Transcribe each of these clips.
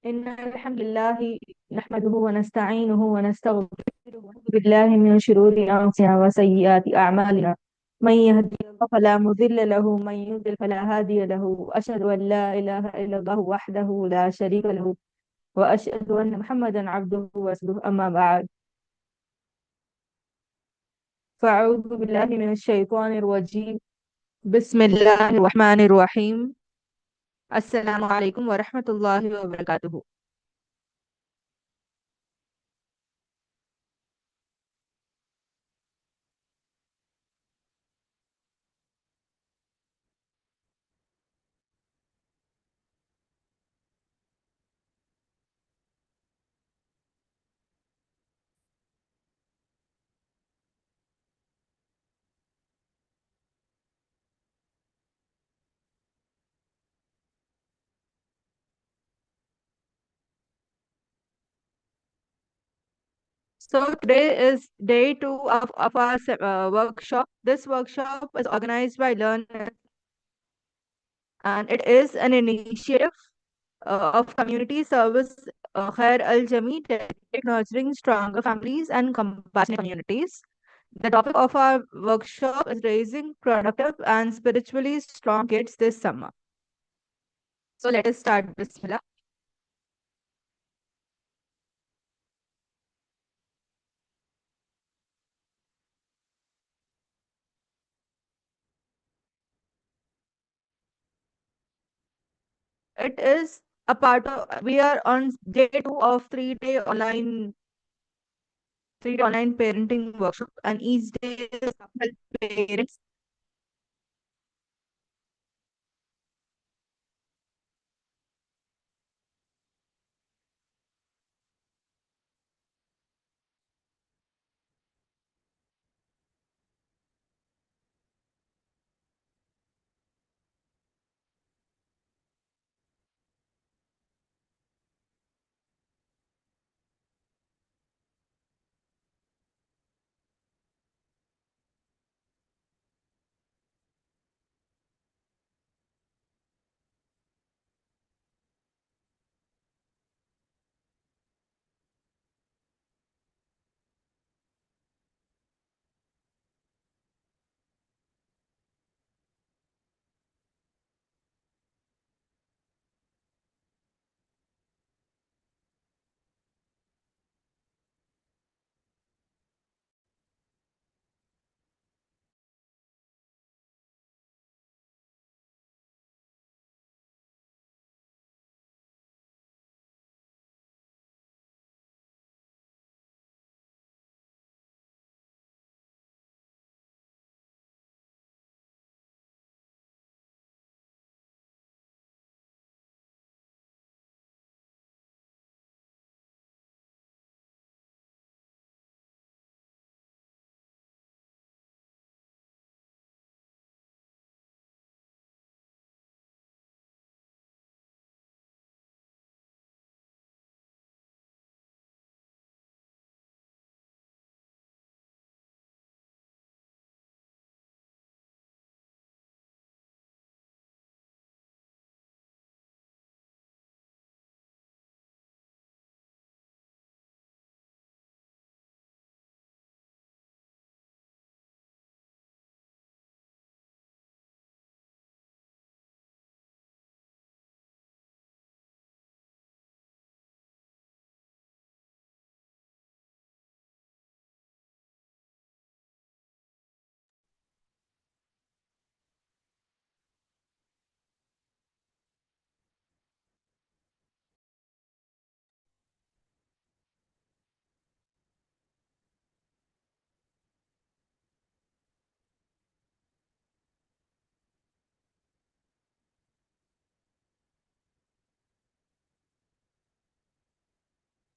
إن الحمد لله نحمده ونستعينه ونستغفره ونعوذ بالله من شرور أنفسنا وسيئات أعمالنا. من يهدي الله فلا مضل له ومن يضلل فلا هادي له. أشهد أن لا إله إلا الله وحده لا شريك له وأشهد أن محمدا عبده ورسوله. أما بعد، فأعوذ بالله من الشيطان الرجيم. بسم الله الرحمن الرحيم. السلام عليكم ورحمة الله وبركاته. So today is day two of our workshop. This workshop is organized by learners, and it is an initiative of community service, Khair Jami, dedicated to nurturing stronger families and compassionate communities. The topic of our workshop is raising productive and spiritually strong kids this summer. So let us start. Bismillah. It is a part of, we are on day two of 3-day online parenting workshop, and each day is to help parents.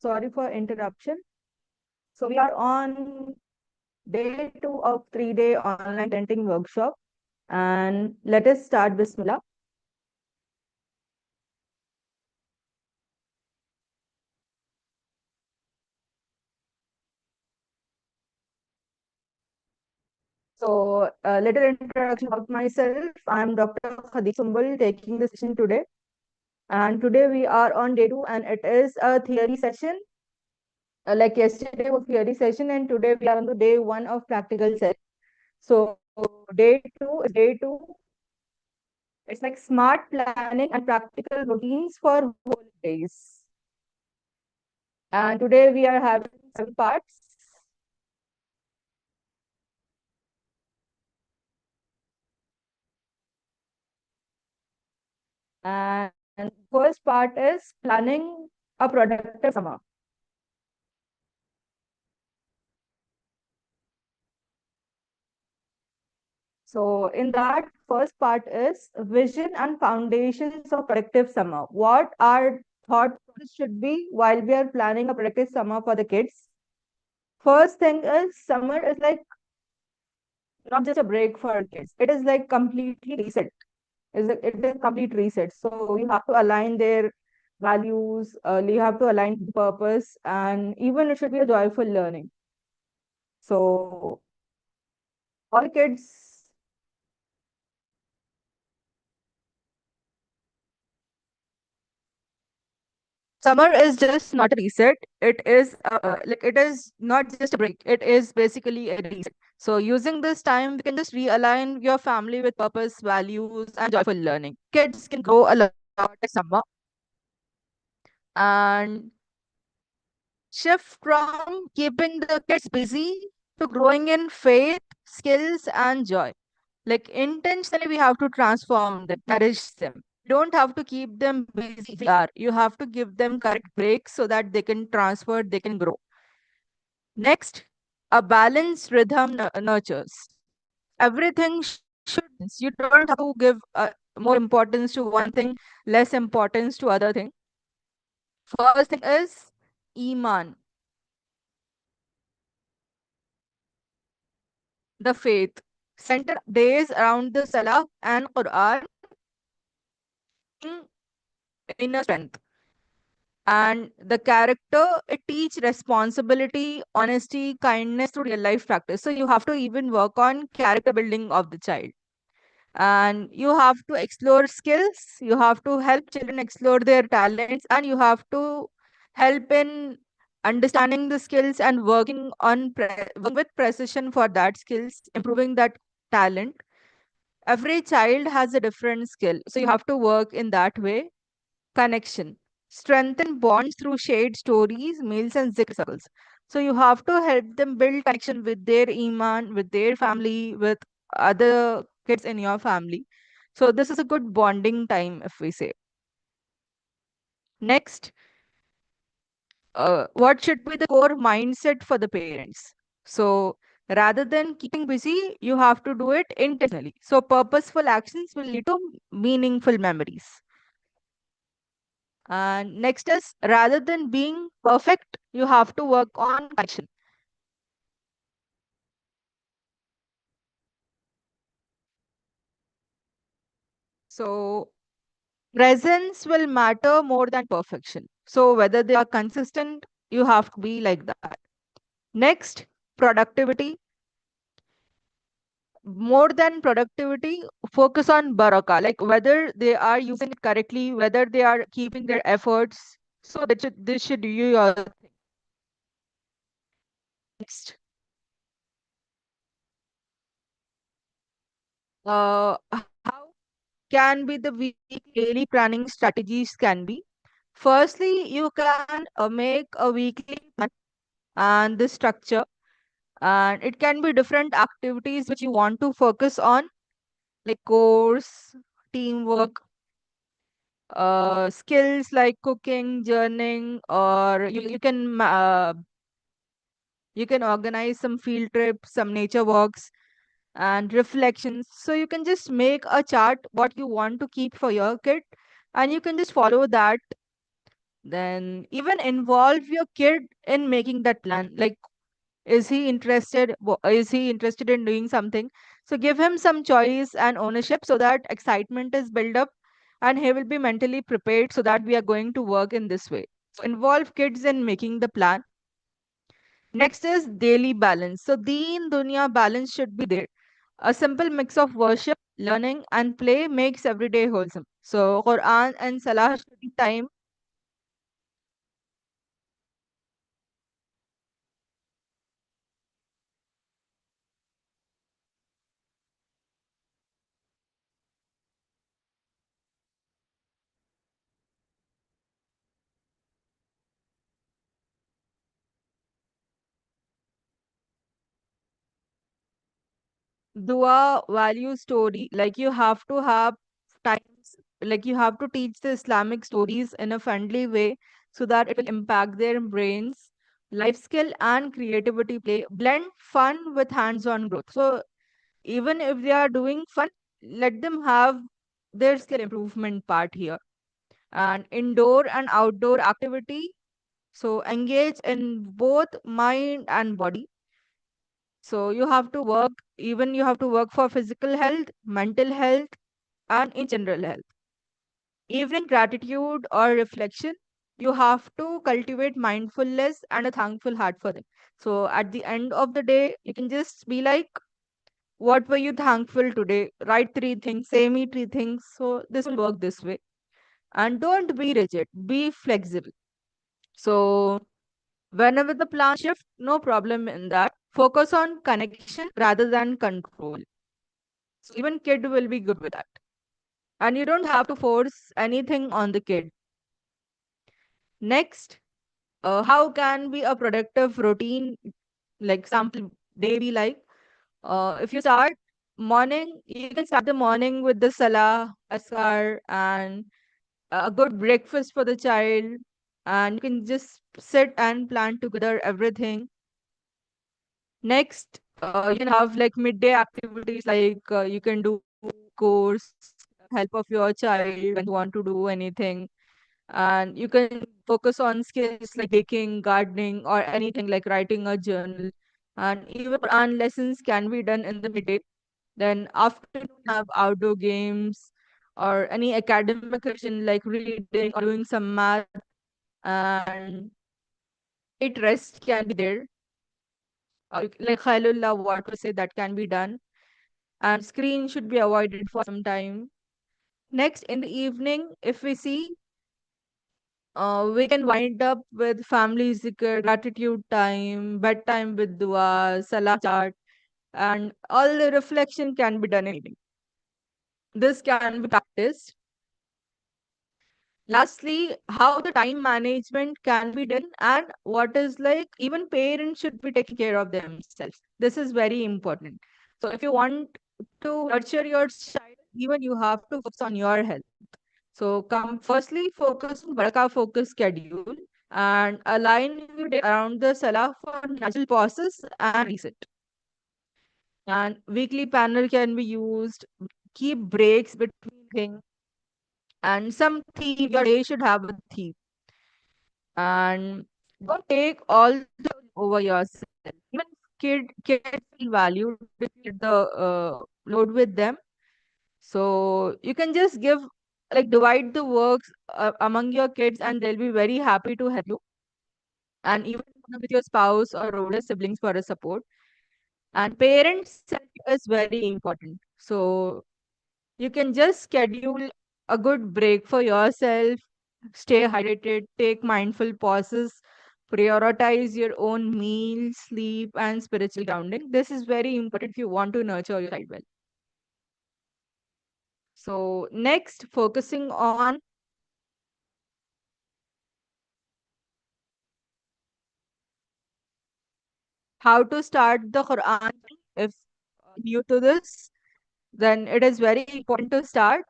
Sorry for interruption. So we are on day two of 3-day online parenting workshop, and let us start. Bismillah. So little introduction about myself. I am Dr. Khadi Sumbal taking this session today. And today we are on day two, and it is a theory session. Like yesterday was theory session, and today we are on the day one of practical session. So day two is day two. It's like smart planning and practical routines for whole days. And today we are having 7 parts. And first part is planning a productive summer. So in that first part is vision and foundations of productive summer. What our thought process should be while we are planning a productive summer for the kids. First thing is summer is like not just a break for kids. It is like completely reset. It is complete reset. So you have to align their values, you have to align the purpose, and even it should be a joyful learning. So all kids, summer is just not a reset. It is like it is not just a break. It is basically a reset. So using this time, we can just realign your family with purpose, values, and joyful learning. Kids can grow a lot in summer and shift from keeping the kids busy to growing in faith, skills, and joy. Like intentionally, we have to transform them, nourish them. You don't have to keep them busy. They are. You have to give them correct breaks so that they can transfer, they can grow. Next, a balanced rhythm nurtures. Everything should. You don't have to give more importance to one thing, less importance to other thing. First thing is Iman, the faith. Center days around the Salah and Quran in inner strength. And the character, it teach responsibility, honesty, kindness through real life practice. So you have to even work on character building of the child. And you have to explore skills, you have to help children explore their talents, and you have to help in understanding the skills and working with precision for that skills, improving that talent. Every child has a different skill, so you have to work in that way. Connection, strengthen bonds through shared stories, meals, and zikr circles. So you have to help them build connection with their iman, with their family, with other kids in your family. So this is a good bonding time, if we say. Next, what should be the core mindset for the parents? So rather than keeping busy, you have to do it intentionally. So purposeful actions will lead to meaningful memories. And next is rather than being perfect, you have to work on correction. So presence will matter more than perfection. So whether they are consistent, you have to be like that. Next, productivity. More than productivity, focus on baraka, like whether they are using it correctly, whether they are keeping their efforts. So this should you your next. How can be the week daily planning strategies can be? Firstly, you can make a weekly plan and the structure, and it can be different activities which you want to focus on, like course, teamwork, skills like cooking, journaling, or you can organize some field trips, some nature walks, and reflections. So you can just make a chart what you want to keep for your kid, and you can just follow that. Then even involve your kid in making that plan. Like, is he interested in doing something? So give him some choice and ownership so that excitement is built up, and he will be mentally prepared so that we are going to work in this way. So involve kids in making the plan. Next is daily balance. So deen dunya balance should be there. A simple mix of worship, learning, and play makes every day wholesome. So Quran and Salah should time. Dua value story, like you have to have times, like you have to teach the Islamic stories in a friendly way so that it will impact their brains. Life skill and creativity play, blend fun with hands-on growth. So even if they are doing fun, let them have their skill improvement part here. And indoor and outdoor activity, so engage in both mind and body. So you have to work, even you have to work for physical health, mental health, and in general health. Evening gratitude or reflection, you have to cultivate mindfulness and a thankful heart for them. So at the end of the day, you can just be like, what were you thankful today? Write three things, say me three things. So this will work this way. And don't be rigid, be flexible. So whenever the plan shift, no problem in that. Focus on connection rather than control. So even kid will be good with that. And you don't have to force anything on the kid. Next, how can be a productive routine, like sample day be like? If you start morning, you can start the morning with the salah, askar, and a good breakfast for the child. And you can just sit and plan together everything. Next, you can have like midday activities, like you can do course, help of your child when you want to do anything. And you can focus on skills like baking, gardening, or anything like writing a journal. And even Quran lessons can be done in the midday. Then afternoon have outdoor games or any academic session like reading or doing some math. And it rest can be there. Like Khailullah, what we say that can be done. And screen should be avoided for some time. Next, in the evening, if we see, we can wind up with family zikr, gratitude time, bedtime with dua, salah chart, and all the reflection can be done in evening. This can be practiced. Lastly, how the time management can be done and what is like even parents should be taking care of themselves. This is very important. So if you want to nurture your child, even you have to focus on your health. So come firstly focus on Baraka focus schedule and align your day around the Salah for natural pauses and reset. And weekly panel can be used. Keep breaks between things and some theme. Your day should have a theme. And don't take all the over yourself. Even kids feel valued if you get the load with them. So you can just give like divide the works among your kids, and they'll be very happy to help you. And even with your spouse or older siblings for a support. And parents is very important. So you can just schedule a good break for yourself, stay hydrated, take mindful pauses, prioritize your own meal, sleep, and spiritual grounding. This is very important if you want to nurture your child well. So, next, focusing on how to start the Quran. If new to this, then it is very important to start.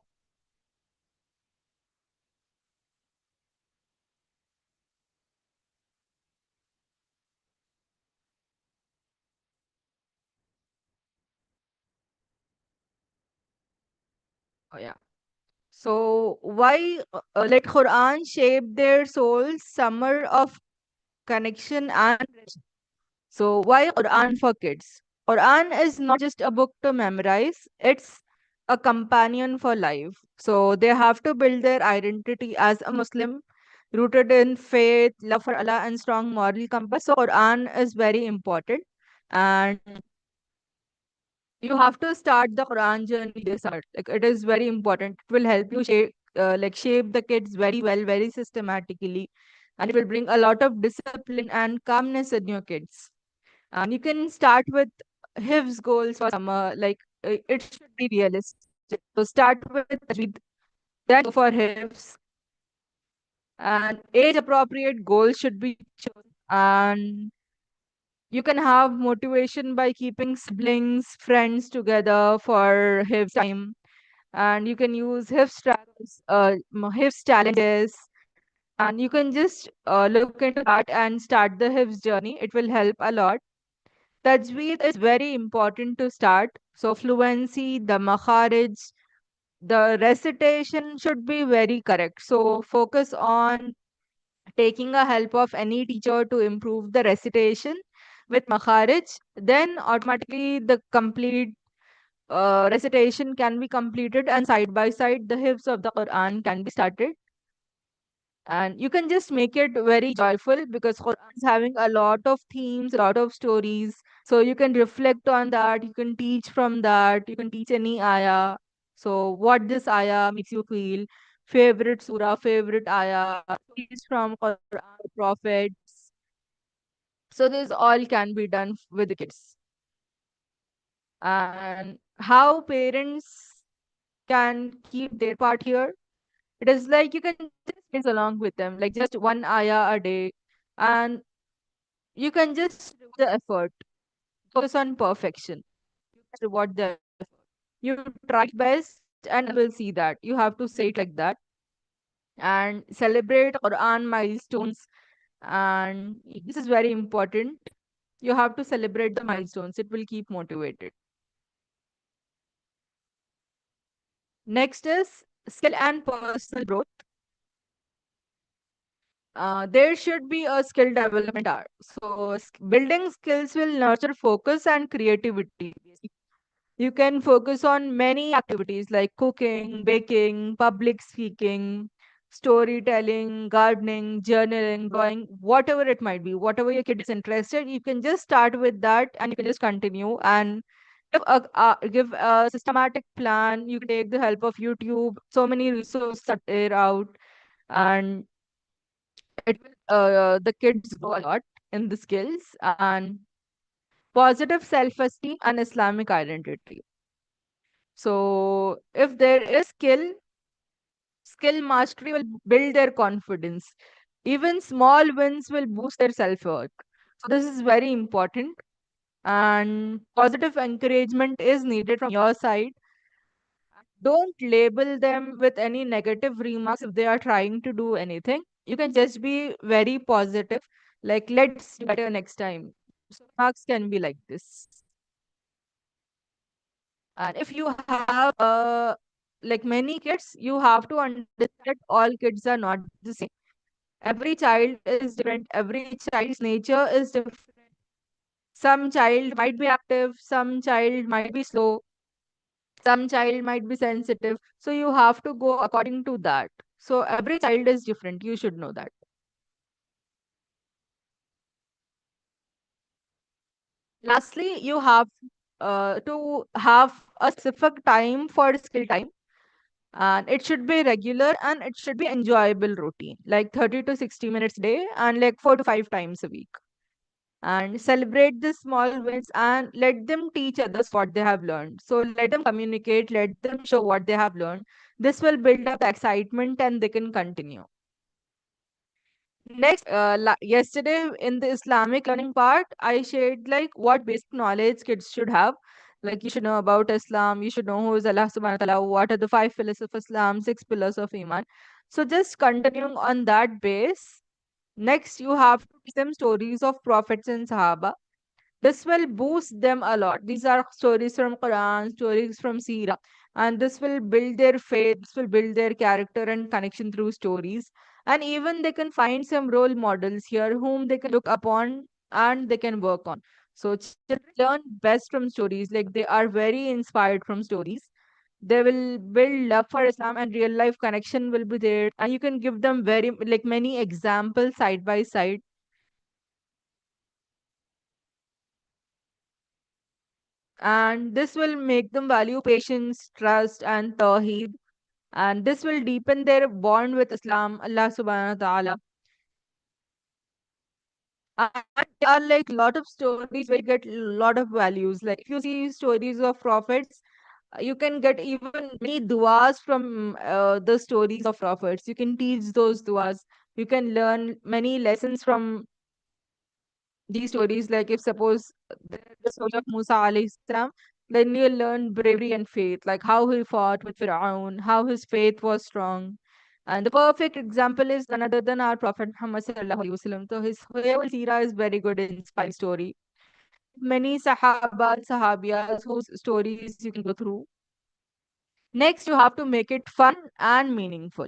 Oh, yeah. So, why let Quran shape their souls? Summer of connection and so why Quran for kids? Quran is not just a book to memorize, it's a companion for life. So they have to build their identity as a Muslim rooted in faith, love for Allah, and strong moral compass. So Quran is very important. And you have to start the Quran journey this art. Like it is very important. It will help you shape like shape the kids very well, very systematically, and it will bring a lot of discipline and calmness in your kids. And you can start with hifz goals for summer, like it should be realistic. So start with tajweed, then go for hifz, and age appropriate goals should be chosen. And you can have motivation by keeping siblings, friends together for hifz time. And you can use hifz travels, hifz challenges, and you can just look into that and start the hifz journey. It will help a lot. Tajweed is very important to start. So fluency, the makharij, the recitation should be very correct. So focus on taking a help of any teacher to improve the recitation with makharij. Then automatically the complete recitation can be completed, and side by side the hifz of the Quran can be started. And you can just make it very joyful because Quran is having a lot of themes, a lot of stories. So you can reflect on that, you can teach from that, you can teach any ayah. So what this ayah makes you feel, favorite surah, favorite ayah, stories from Quran, prophets. So this all can be done with the kids. And how parents can keep their part here. It is like you can just dance along with them, like just one ayah a day, and you can just do the effort. Focus on perfection. Reward the effort. You try your best, and Allah will see that. You have to say it like that and celebrate Quran milestones. And this is very important. You have to celebrate the milestones. It will keep motivated. Next is skill and personal growth. There should be a skill development art. So, building skills will nurture focus and creativity. You can focus on many activities like cooking, baking, public speaking, storytelling, gardening, journaling, drawing, whatever it might be, whatever your kid is interested, you can just start with that and you can just continue and give a systematic plan. You can take the help of YouTube, so many resources are there out, and it will the kids grow a lot in the skills and positive self-esteem and Islamic identity. So if there is skill mastery will build their confidence. Even small wins will boost their self-worth. So this is very important, and positive encouragement is needed from your side. Don't label them with any negative remarks if they are trying to do anything. You can just be very positive, like, let's do better next time. So remarks can be like this. And if you have like many kids, you have to understand that all kids are not the same. Every child is different, every child's nature is different. Some child might be active, some child might be slow, some child might be sensitive. So you have to go according to that. So every child is different, you should know that. Lastly, you have to have a specific time for skill time, and it should be regular and it should be enjoyable routine, like 30 to 60 minutes a day and like 4 to 5 times a week. And celebrate the small wins and let them teach others what they have learned. So let them communicate, let them show what they have learned. This will build up the excitement and they can continue. Next, yesterday in the Islamic learning part, I shared like what basic knowledge kids should have. Like you should know about Islam, you should know who is Allah subhanahu wa ta'ala, what are the five pillars of Islam, six pillars of Iman. So just continuing on that base, next you have to teach them stories of prophets and Sahaba. This will boost them a lot. These are stories from Quran, stories from Sira, and this will build their faith, this will build their character and connection through stories. And even they can find some role models here whom they can look upon and they can work on. So children learn best from stories, like they are very inspired from stories. They will build love for Islam and real life connection will be there. And you can give them very like many examples side by side, and this will make them value patience, trust, and tawheed. and this will deepen their bond with Islam, Allah subhanahu wa ta'ala. And there are like lot of stories where you get lot of values. Like if you see stories of prophets, you can get even many duas from the stories of prophets. You can teach those duas. You can learn many lessons from these stories. Like if suppose the story of Musa alayhi salam, then you'll learn bravery and faith, like how he fought with Fir'aun, how his faith was strong. And the perfect example is none other than our Prophet Muhammad sallallahu alaihi wasallam. So his whole seerah is very good, inspiring story. Many Sahabas, Sahabiyas whose stories you can go through. Next, you have to make it fun and meaningful.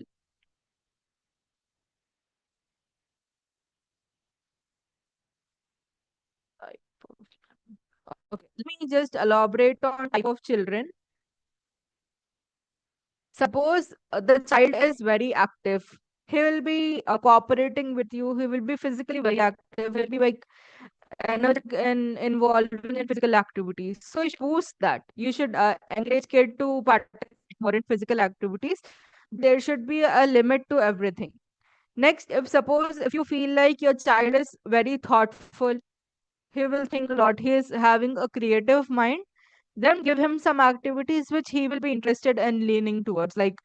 Okay, let me just elaborate on type of children. Suppose the child is very active. He will be cooperating with you. He will be physically very active. He'll be like energetic and involving in physical activities. So you should boost that. You should encourage kid to participate more in physical activities. There should be a limit to everything. Next, if suppose if you feel like your child is very thoughtful, he will think a lot, he is having a creative mind, then give him some activities which he will be interested in leaning towards, like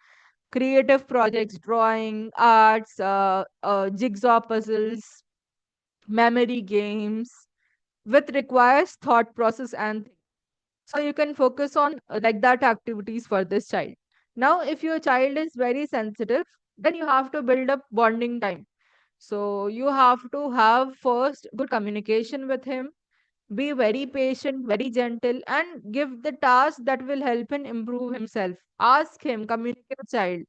creative projects, drawing, arts, jigsaw puzzles, memory games, which requires thought process and so you can focus on like that activities for this child. Now, if your child is very sensitive, then you have to build up bonding time. So you have to have first good communication with him, be very patient, very gentle, and give the task that will help him improve himself. Ask him, communicate with child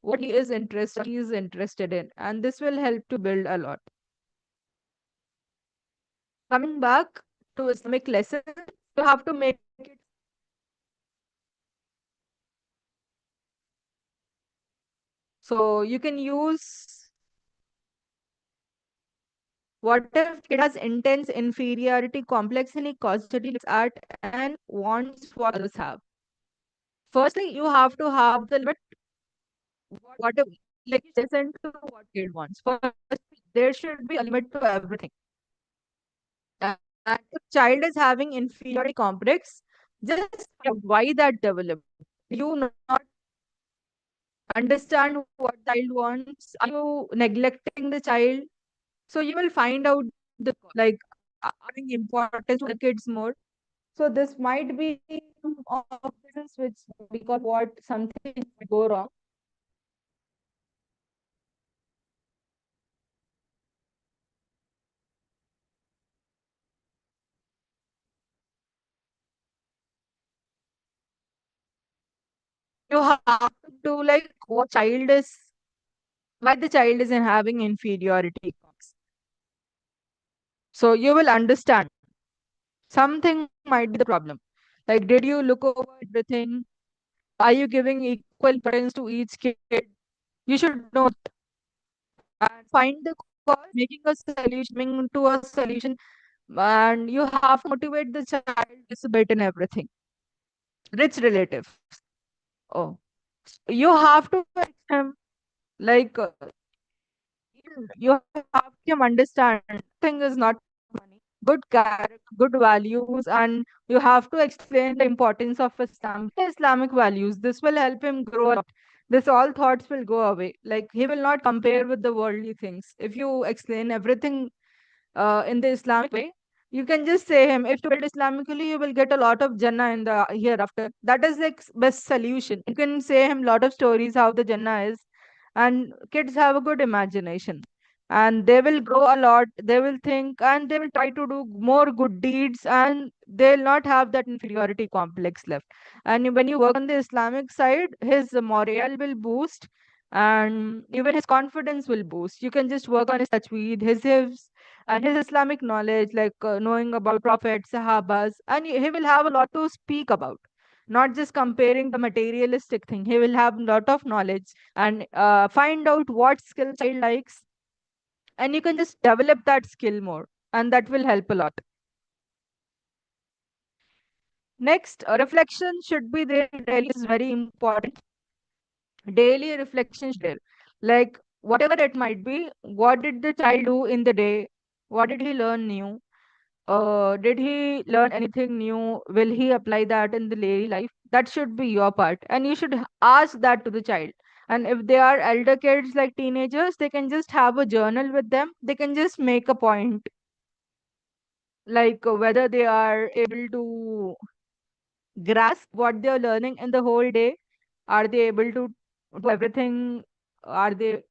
what he is interested in, and this will help to build a lot. Coming back to Islamic lessons, you have to make it so you can use what if it has intense inferiority complex and he constantly looks at and wants what others have. Firstly, you have to have the limit what if like listen to what kid wants. First, there should be a limit to everything. And if child is having inferiority complex, just find out why that developed. You not understand what child wants. Are you neglecting the child? So you will find out the like giving importance to the kids more. So this might be of business which because what something might go wrong. You have to like what child is why the child is in having inferiority complex. So you will understand something might be the problem. Like, did you look over everything? Are you giving equal importance to each kid? You should know and find the cause, making a solution, coming to a solution, and you have to motivate the child is bit in everything. Rich relatives. Oh, you have to make him like you have to him understand thing is not money, good character, good values, and you have to explain the importance of Islam, the Islamic values. This will help him grow a lot. This all thoughts will go away. Like he will not compare with the worldly things. If you explain everything in the Islamic way, you can just say him, if you build Islamically, you will get a lot of Jannah in the hereafter. That is like best solution. You can say him lot of stories how the Jannah is, and kids have a good imagination. And they will grow a lot, they will think, and they will try to do more good deeds, and they'll not have that inferiority complex left. And when you work on the Islamic side, his morale will boost, and even his confidence will boost. You can just work on his tajweed, his hifz, and his Islamic knowledge, like knowing about prophets, Sahabas, and he will have a lot to speak about. Not just comparing the materialistic thing. He will have a lot of knowledge and find out what skill child likes, and you can just develop that skill more, and that will help a lot. Next, reflection should be there daily is very important. Daily reflection should be there. Like whatever it might be, what did the child do in the day? What did he learn new? Did he learn anything new? Will he apply that in the daily life? That should be your part. And you should ask that to the child. And if they are elder kids like teenagers, they can just have a journal with them. They can just make a point, like whether they are able to grasp what they're learning in the whole day. Are they able to do everything? Are they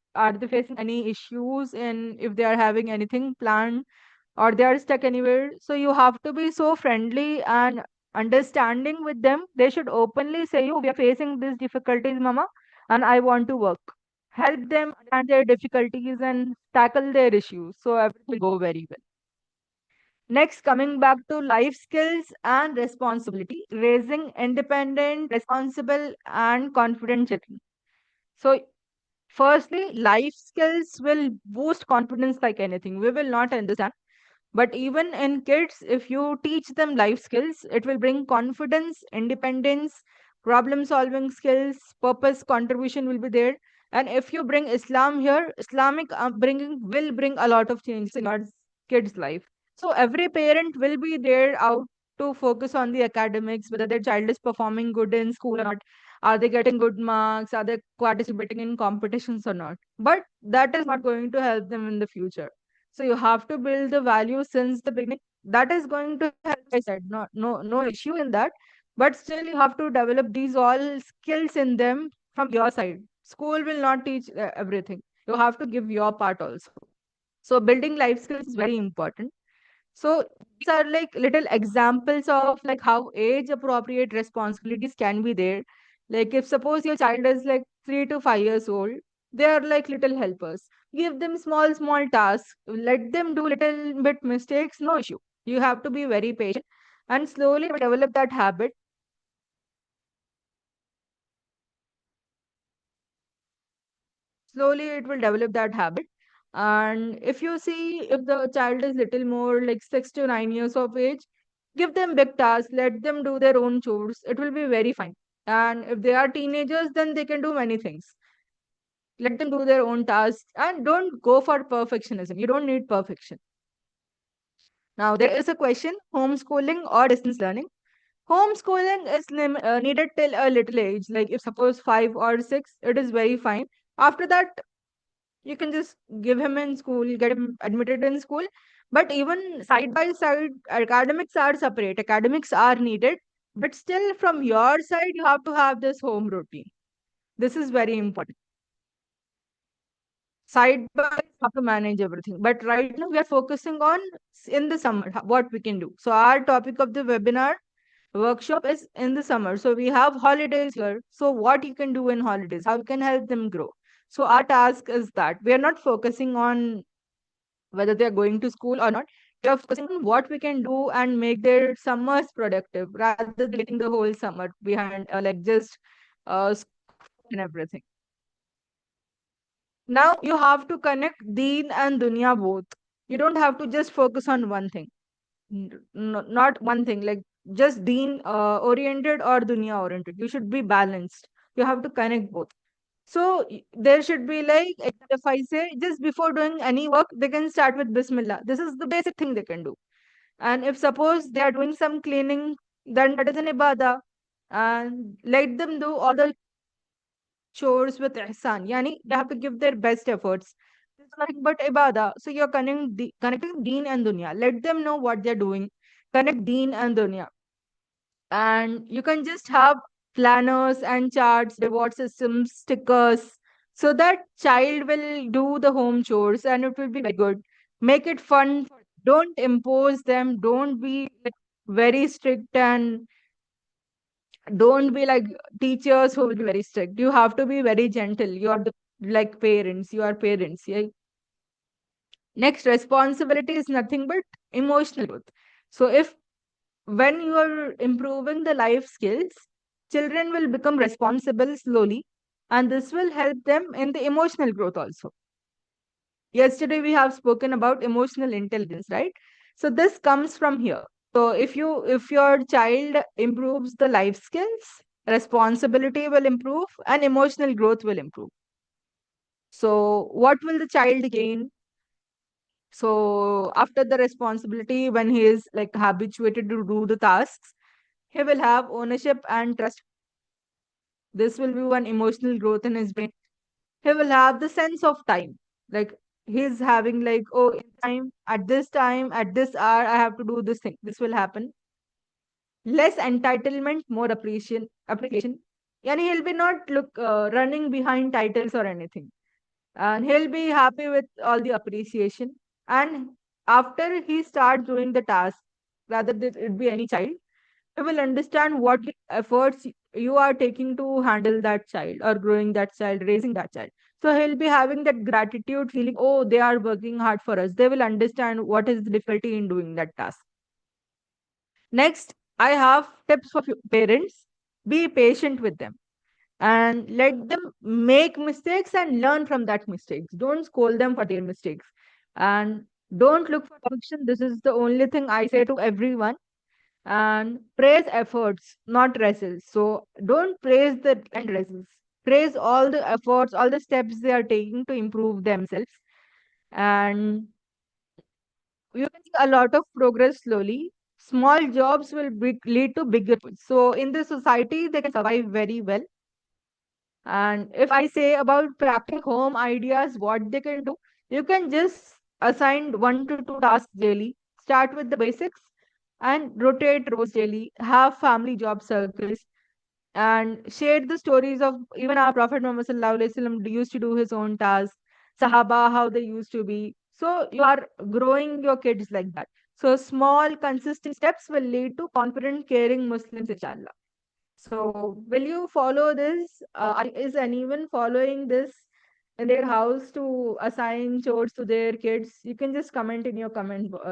facing any issues, and if they are having anything planned, or they are stuck anywhere? So you have to be so friendly and understanding with them. They should openly say you, we are facing these difficulties, mama, and I want to work. Help them understand their difficulties and tackle their issues, so everything will go very well. Next, coming back to life skills and responsibility, raising independent, responsible, and confident children. So, firstly, life skills will boost confidence like anything. We will not understand. But even in kids, if you teach them life skills, it will bring confidence, independence, problem solving skills, purpose, contribution will be there. And if you bring Islam here, Islamic upbringing will bring a lot of changes in your kid's life. So every parent will be there out to focus on the academics, whether their child is performing good in school or not. Are they getting good marks? Are they participating in competitions or not? But that is not going to help them in the future. So you have to build the value since the beginning. That is going to help. I said no issue in that, but still you have to develop these all skills in them from your side. School will not teach everything. You have to give your part also. So building life skills is very important. So these are like little examples of like how age appropriate responsibilities can be there. Like if suppose your child is like 3 to 5 years old, they are like little helpers. Give them small tasks. Let them do little bit mistakes. No issue. You have to be very patient and slowly develop that habit. Slowly it will develop that habit. And if you see, if the child is little more like 6 to 9 years of age, give them big tasks, let them do their own chores, it will be very fine. And if they are teenagers, then they can do many things. Let them do their own tasks and don't go for perfectionism. You don't need perfection. Now there is a question, homeschooling or distance learning. Homeschooling is needed till a little age, like if suppose 5 or 6, it is very fine. After that, you can just give him in school, get him admitted in school. But even side by side, academics are separate. Academics are needed, but still from your side, you have to have this home routine. This is very important. Side by side, you have to manage everything. But right now, we are focusing on in the summer what we can do. So our topic of the webinar workshop is in the summer. So we have holidays here. So what you can do in holidays, how you can help them grow. So our task is that we are not focusing on whether they are going to school or not. We are focusing on what we can do and make their summers productive rather than getting the whole summer behind, like just school and everything. Now you have to connect Deen and Dunya both. You don't have to just focus on one thing. Not one thing, like just Deen oriented or Dunya oriented. You should be balanced. You have to connect both. So there should be like, if I say just before doing any work, they can start with Bismillah. This is the basic thing they can do. And if suppose they are doing some cleaning, then that is an ibadah. And let them do all the chores with ihsan. Yani they have to give their best efforts. It's nothing but ibadah. So you're connecting deen and dunya. Let them know what they're doing. Connect deen and dunya. And you can just have planners and charts, reward systems, stickers, so that child will do the home chores and it will be very good. Make it fun. Don't impose them. Don't be like very strict, and don't be like teachers who will be very strict. You have to be very gentle. You are the like parents. You are parents. Yeah. Next, responsibility is nothing but emotional growth. So if when you are improving the life skills, children will become responsible slowly, and this will help them in the emotional growth also. Yesterday, we have spoken about emotional intelligence, right? So this comes from here. So if your child improves the life skills, responsibility will improve, and emotional growth will improve. So, what will the child gain? So, after the responsibility, when he is like habituated to do the tasks, he will have ownership and trust. This will be one emotional growth in his brain. He will have the sense of time. Like he's having like, oh, in time, at this hour, I have to do this thing. This will happen. Less entitlement, more appreciation. And he'll be not running behind titles or anything. And he'll be happy with all the appreciation. And after he starts doing the task, rather than it be any child, he will understand what efforts you are taking to handle that child or growing that child, raising that child. So he'll be having that gratitude feeling, oh, they are working hard for us. They will understand what is the difficulty in doing that task. Next, I have tips for parents. Be patient with them and let them make mistakes and learn from that mistakes. Don't scold them for their mistakes. And don't look for perfection. This is the only thing I say to everyone. And praise efforts, not results. So don't praise the end results. Praise all the efforts, all the steps they are taking to improve themselves. And you can see a lot of progress slowly. Small jobs will lead to bigger ones. So in the society, they can survive very well. And if I say about practical home ideas, what they can do, you can just assign 1 to 2 tasks daily. Start with the basics and rotate roles daily. Have family job circles and share the stories of even our Prophet Muhammad Sallallahu Alaihi Wasallam used to do his own tasks, Sahaba, how they used to be. So you are growing your kids like that. So small, consistent steps will lead to confident, caring Muslims, inshallah. So, will you follow this? Is anyone following this in their house to assign chores to their kids? You can just comment in your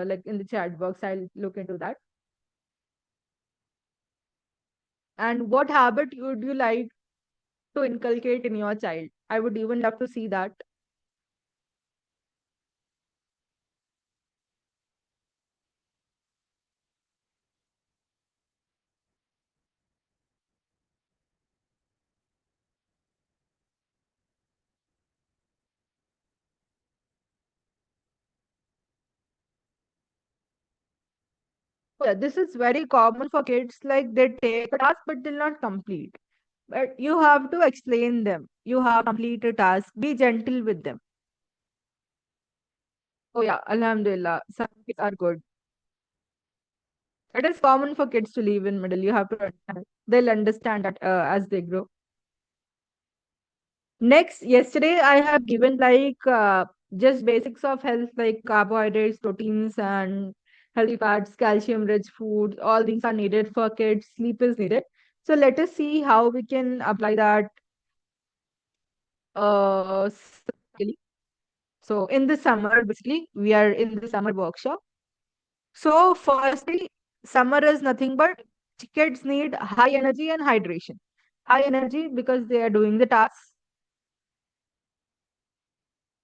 like in the chat box. I'll look into that. And what habit would you like to inculcate in your child? I would even love to see that. Yeah, this is very common for kids. Like they take a task but they'll not complete. But you have to explain them. You have to complete a task. Be gentle with them. Oh yeah, Alhamdulillah. Some kids are good. It is common for kids to live in middle. You have to understand. They'll understand that as they grow. Next, yesterday I have given like just basics of health like carbohydrates, proteins, and healthy fats, calcium-rich foods. All these are needed for kids. Sleep is needed. So let us see how we can apply that. Systematically. So in the summer, basically, we are in the summer workshop. So, firstly, summer is nothing but kids need high energy and hydration. High energy because they are doing the tasks,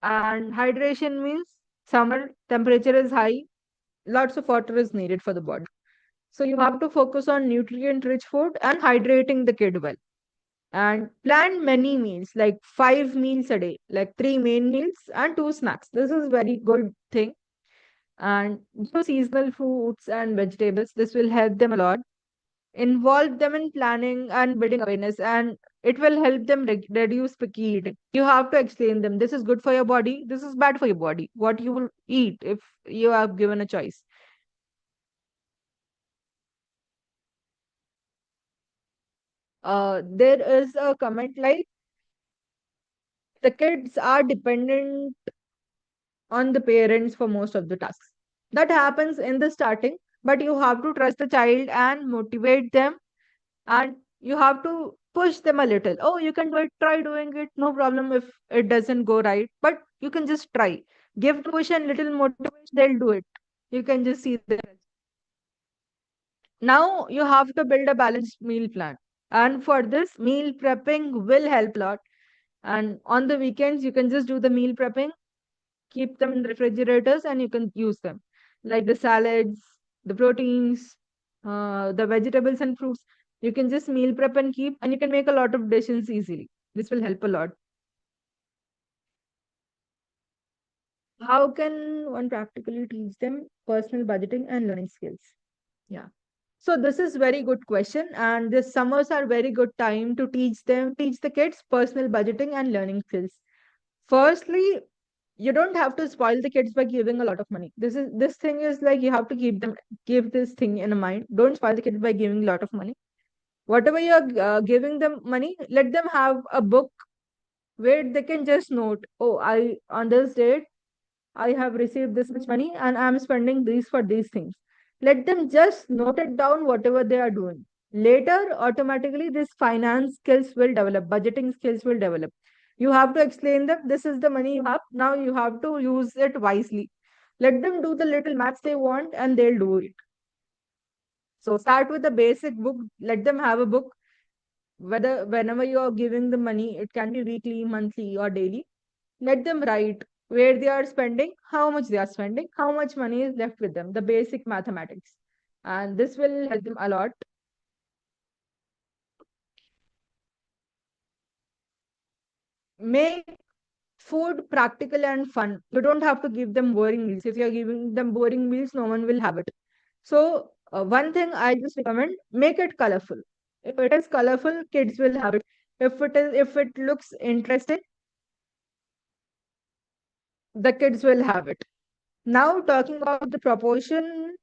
and hydration means summer temperature is high, lots of water is needed for the body. So, you have to focus on nutrient rich food and hydrating the kid well. And plan many meals, like 5 meals a day, like 3 main meals and 2 snacks. This is very good thing. And seasonal fruits and vegetables. This will help them a lot. Involve them in planning and building awareness, and it will help them reduce picky eating. You have to explain them, this is good for your body, this is bad for your body, what you will eat if you are given a choice. There is a comment like the kids are dependent on the parents for most of the tasks. That happens in the starting, but you have to trust the child and motivate them, and you have to push them a little. Oh, you can do it, try doing it, no problem if it doesn't go right, but you can just try. Give push and little motivation, they'll do it. You can just see the now you have to build a balanced meal plan, and for this meal prepping will help a lot. And on the weekends you can just do the meal prepping, keep them in the refrigerators and you can use them, like the salads, the proteins, the vegetables and fruits. You can just meal prep and keep, and you can make a lot of dishes easily. This will help a lot. How can one practically teach them personal budgeting and learning skills? Yeah. So this is very good question, and the summers are very good time to teach the kids personal budgeting and learning skills. Firstly, you don't have to spoil the kids by giving a lot of money. This thing is like you have to give this thing in mind. Don't spoil the kids by giving a lot of money. Whatever you're giving them money, let them have a book where they can just note, oh, I on this date I have received this much money and I'm spending these for these things. Let them just note it down whatever they are doing. Later, automatically, this finance skills will develop, budgeting skills will develop. You have to explain them, this is the money you have. Now you have to use it wisely. Let them do the little maths they want and they'll do it. So start with the basic book. Let them have a book. Whenever you are giving the money, it can be weekly, monthly, or daily. Let them write where they are spending, how much they are spending, how much money is left with them, the basic mathematics. And this will help them a lot. Make food practical and fun. You don't have to give them boring meals. If you're giving them boring meals, no one will have it. So, one thing I just recommend, make it colorful. If it is colorful, kids will have it. If it looks interesting, the kids will have it. Now, talking about the proportion,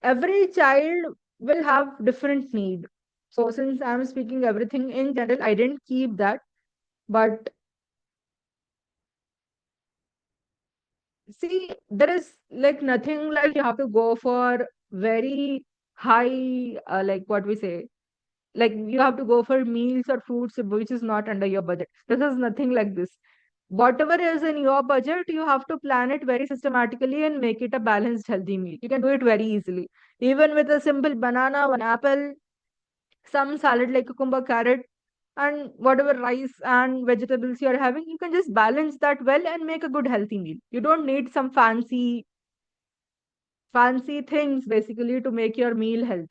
every child will have different need. So since I'm speaking everything in general, I didn't keep that. But see, there is like nothing like you have to go for very high, like what we say, like you have to go for meals or foods which is not under your budget. This is nothing like this. Whatever is in your budget, you have to plan it very systematically and make it a balanced, healthy meal. You can do it very easily. Even with a simple banana, one apple, some salad like cucumber, carrot, and whatever rice and vegetables you're having, you can just balance that well and make a good healthy meal. You don't need some fancy things basically to make your meal healthy.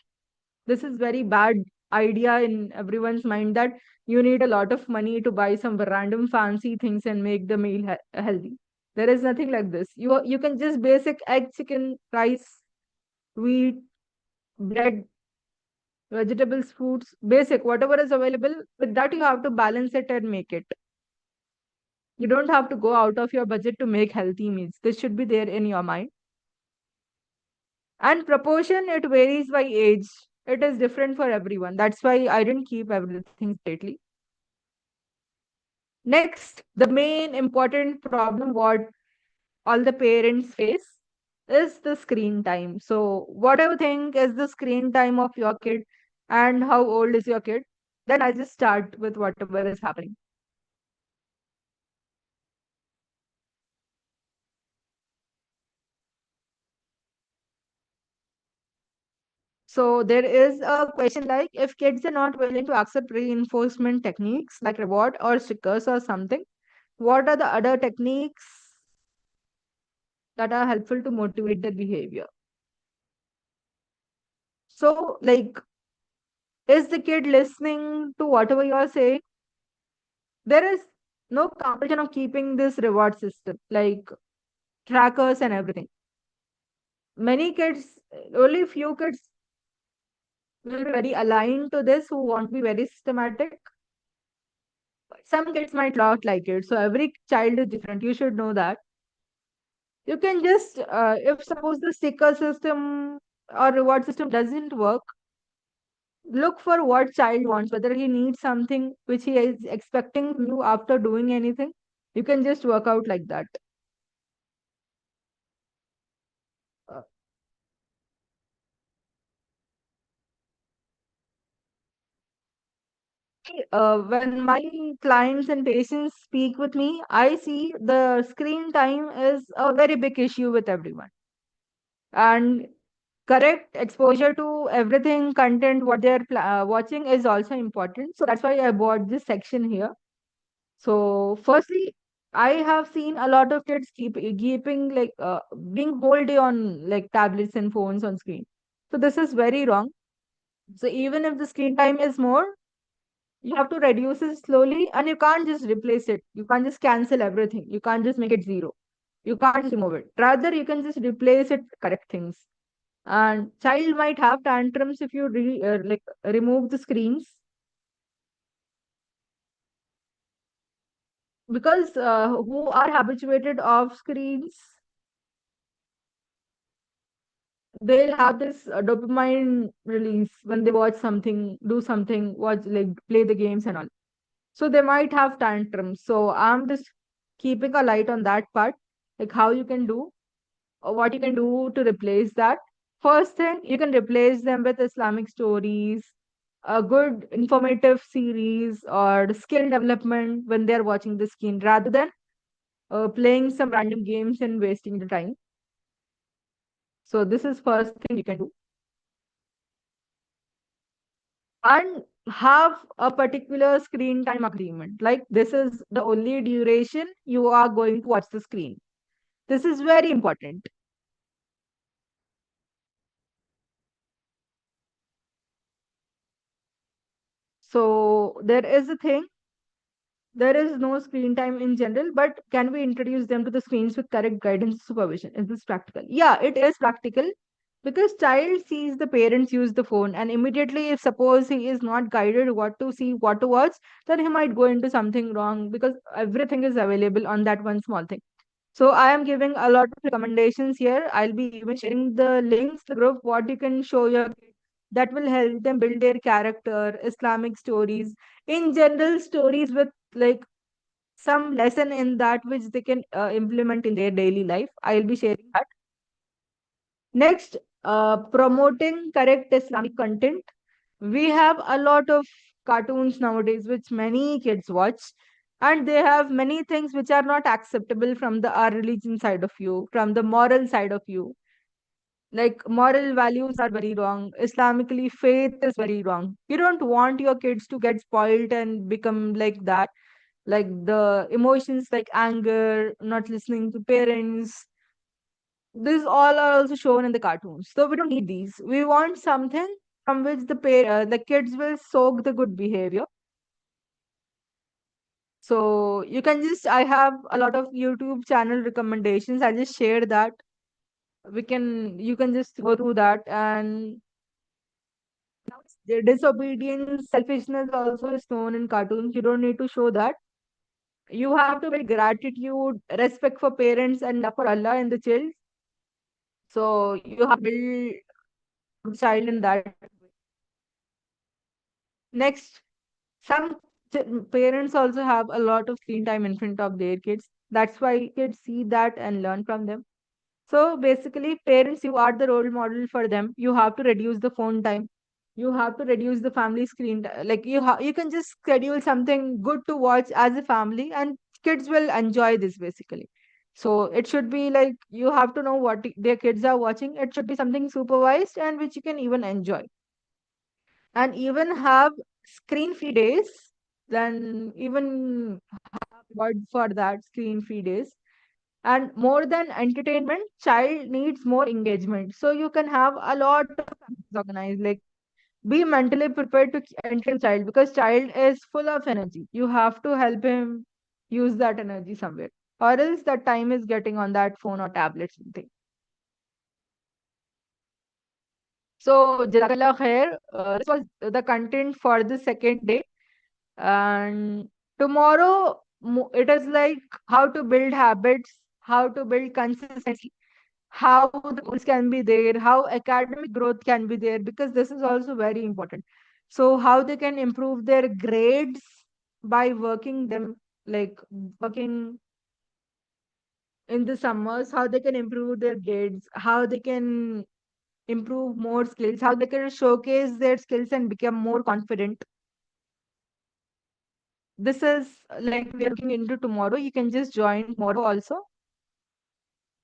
This is very bad idea in everyone's mind that you need a lot of money to buy some random fancy things and make the meal healthy. There is nothing like this. You can just basic egg, chicken, rice, wheat, bread, vegetables, fruits, basic, whatever is available. With that, you have to balance it and make it. You don't have to go out of your budget to make healthy meals. This should be there in your mind. And proportion, it varies by age. It is different for everyone. That's why I didn't keep everything straightly. Next, the main important problem what all the parents face is the screen time. So, what do you think is the screen time of your kid and how old is your kid? Then I just start with whatever is happening. So there is a question like if kids are not willing to accept reinforcement techniques like reward or stickers or something, what are the other techniques that are helpful to motivate their behavior? So like is the kid listening to whatever you are saying? There is no compulsion of keeping this reward system like trackers and everything. Many kids, only few kids will be very aligned to this who want to be very systematic. Some kids might not like it. So every child is different. You should know that. You can just, if suppose the sticker system or reward system doesn't work, look for what child wants, whether he needs something which he is expecting from you after doing anything. You can just work out like that. Uh, when my clients and patients speak with me, I see the screen time is a very big issue with everyone. And correct exposure to everything content what they're watching is also important, so that's why I bought this section here. So firstly, I have seen a lot of kids keeping like being whole day on like tablets and phones on screen. So this is very wrong. So even if the screen time is more, you have to reduce it slowly, and you can't just replace it. You can't just cancel everything. You can't just make it zero. You can't just remove it. Rather, you can just replace it with correct things. And child might have tantrums if you remove the screens, because who are habituated of screens, they'll have this dopamine release when they watch something, do something, watch, like play the games and all. So they might have tantrums. So I'm just keeping a light on that part, like how you can do, or what you can do to replace that. First thing, you can replace them with Islamic stories, a good informative series, or skill development when they're watching the screen, rather than playing some random games and wasting the time. So this is first thing you can do. And have a particular screen time agreement. Like, this is the only duration you are going to watch the screen. This is very important. So there is a thing, there is no screen time in general, but can we introduce them to the screens with correct guidance and supervision? Is this practical? Yeah, it is practical, because child sees the parents use the phone, and immediately, if suppose he is not guided what to see, what to watch, then he might go into something wrong, because everything is available on that one small thing. So I am giving a lot of recommendations here. I'll be even sharing the links, the group, what you can show your kids that will help them build their character, Islamic stories, in general stories with like some lesson in that which they can implement in their daily life. I'll be sharing that. Next, promoting correct Islamic content. We have a lot of cartoons nowadays which many kids watch, and they have many things which are not acceptable from the our religion side of you, from the moral side of you. Like, moral values are very wrong. Islamically, faith is very wrong. You don't want your kids to get spoiled and become like that, like the emotions like anger, not listening to parents. These all are also shown in the cartoons. So we don't need these. We want something from which the kids will soak the good behavior. So you can just, I have a lot of YouTube channel recommendations. I just share that. You can just go through that. And the disobedience, selfishness also is shown in cartoons. You don't need to show that. You have to build gratitude, respect for parents, and love for Allah in the child. So you have to build good child in that. Next, some parents also have a lot of screen time in front of their kids. That's why kids see that and learn from them. So basically, parents, you are the role model for them. You have to reduce the phone time. You have to reduce the family screen. Like, you can just schedule something good to watch as a family, and kids will enjoy this basically. So it should be like, you have to know what their kids are watching. It should be something supervised and which you can even enjoy, and even have screen-free days. Then even word for that, screen-free days. And more than entertainment, child needs more engagement. So you can have a lot of activities organized. Like, be mentally prepared to entertain child, because child is full of energy. You have to help him use that energy somewhere, or else that time is getting on that phone or tablet something. So Jazakallah Khair. This was the content for the second day. And tomorrow, it is like how to build habits, how to build consistency, how the goals can be there, how academic growth can be there, because this is also very important. So how they can improve their grades by working them, like working in the summers, how they can improve their grades, how they can improve more skills, how they can showcase their skills and become more confident. This is like we are looking into tomorrow. You can just join tomorrow also.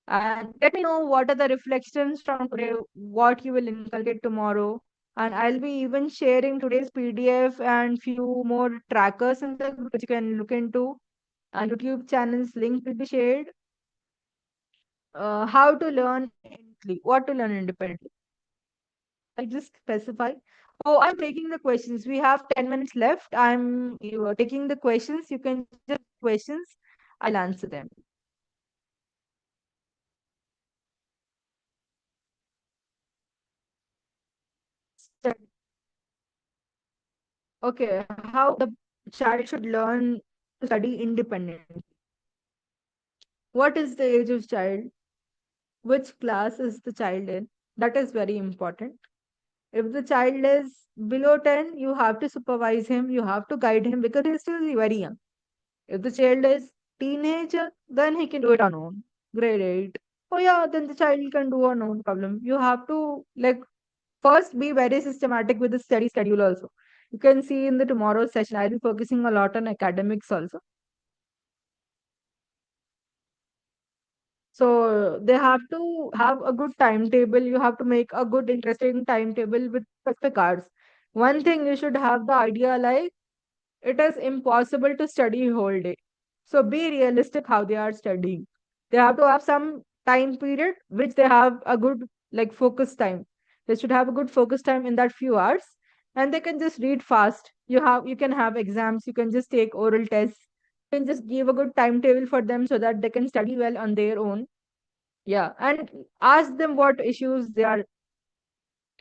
And let me know what are the reflections from today, what you will inculcate tomorrow. And I'll be even sharing today's PDF and few more trackers in the group which you can look into. And YouTube channels link will be shared. How to learn independently, what to learn independently. I just specify. Oh, I'm taking the questions. We have 10 minutes left. You are taking the questions. You can just questions. I'll answer them. Stu- Okay, how the child should learn to study independently. What is the age of child? Which class is the child in? That is very important. If the child is below 10, you have to supervise him, you have to guide him because he is still very young. If the child is teenager, then he can do it on own. Grade 8. Oh yeah, then the child can do on own problem. You have to like first be very systematic with the study schedule also. You can see in the tomorrow's session, I'll be focusing a lot on academics also. So they have to have a good timetable. You have to make a good, interesting timetable with specific hours. One thing you should have the idea like it is impossible to study whole day. So be realistic how they are studying. They have to have some time period which they have a good like focus time. They should have a good focus time in that few hours and they can just read fast. You can have exams, you can just take oral tests. You can just give a good timetable for them so that they can study well on their own. Yeah, and ask them what issues they are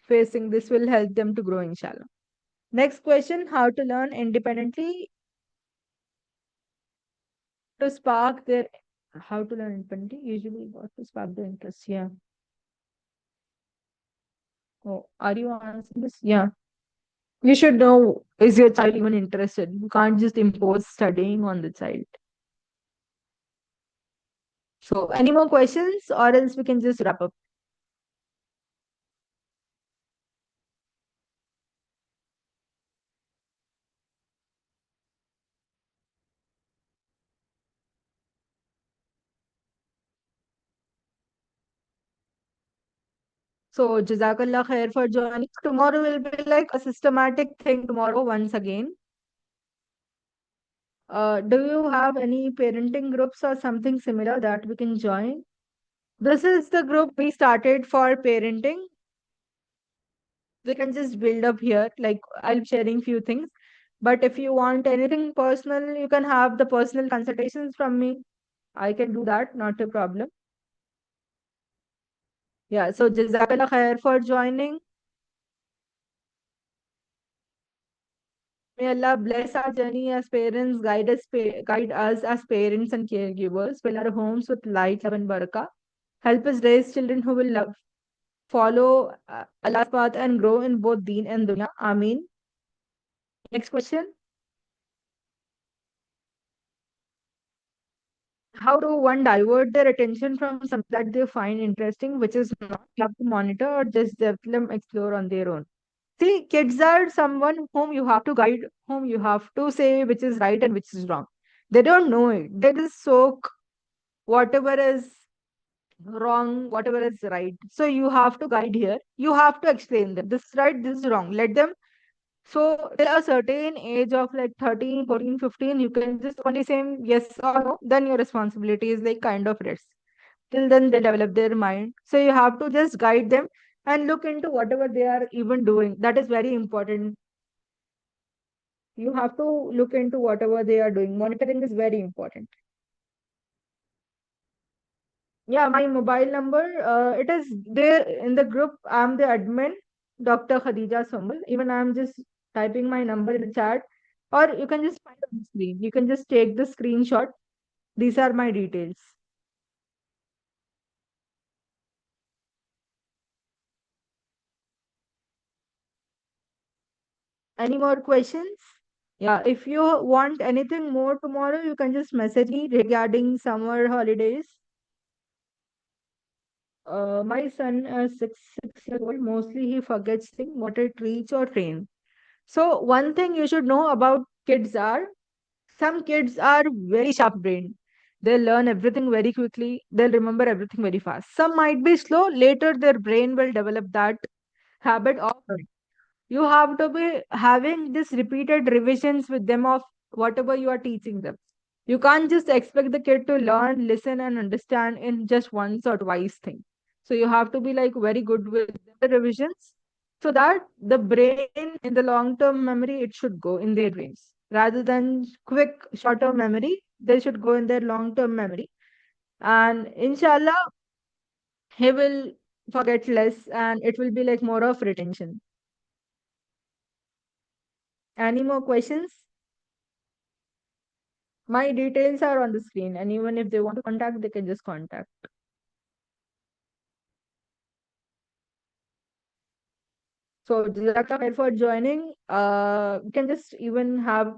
facing. This will help them to grow inshallah. Next question, how to learn independently to spark their how to learn independently usually what to spark their interest. Yeah. Oh, are you answering this? Yeah. You should know, is your child even interested? You can't just impose studying on the child. So any more questions or else we can just wrap up. So jazakallah khair for joining. Tomorrow will be like a systematic thing tomorrow once again. Do you have any parenting groups or something similar that we can join? This is the group we started for parenting. We can just build up here. Like I'm sharing few things. But if you want anything personal, you can have the personal consultations from me. I can do that, not a problem. Yeah, so Jazakallah khair for joining. May Allah bless our journey as parents, guide us as parents and caregivers, fill our homes with light, love, and barakah. Help us raise children who will love, follow Allah's path and grow in both deen and dunya. Ameen. Next question. How do one divert their attention from something that they find interesting, which is not you have to monitor or just let them explore on their own? See, kids are someone whom you have to guide, whom you have to say which is right and which is wrong. They don't know it. They just soak whatever is wrong, whatever is right. So you have to guide here. You have to explain them. This is right, this is wrong. Let them. So till a certain age of like 13, 14, 15, you can just only say yes or no. Then your responsibility is like kind of rest. Till then they develop their mind. So you have to just guide them and look into whatever they are even doing. That is very important. You have to look into whatever they are doing. Monitoring is very important. Yeah, my mobile number, it is there in the group. I'm the admin, Dr. Khadija Somal. Even I'm just typing my number in the chat, or you can just find on the screen. You can just take the screenshot. These are my details. Any more questions? Yeah, if you want anything more tomorrow, you can just message me regarding summer holidays. My son is 6 years old. Mostly he forgets things, what it reach or train. So one thing you should know about kids are some kids are very sharp brain. They learn everything very quickly. They'll remember everything very fast. Some might be slow. Later, their brain will develop that habit of it. You have to be having this repeated revisions with them of whatever you are teaching them. You can't just expect the kid to learn, listen, and understand in just once or twice thing. So you have to be like very good with the revisions. so that the brain in the long term memory it should go in their brains rather than quick short term memory. They should go in their long term memory, and inshallah he will forget less, and it will be like more of retention. Any more questions? My details are on the screen, and even if they want to contact, they can just contact. So Jazakallah khair for joining. You can just even have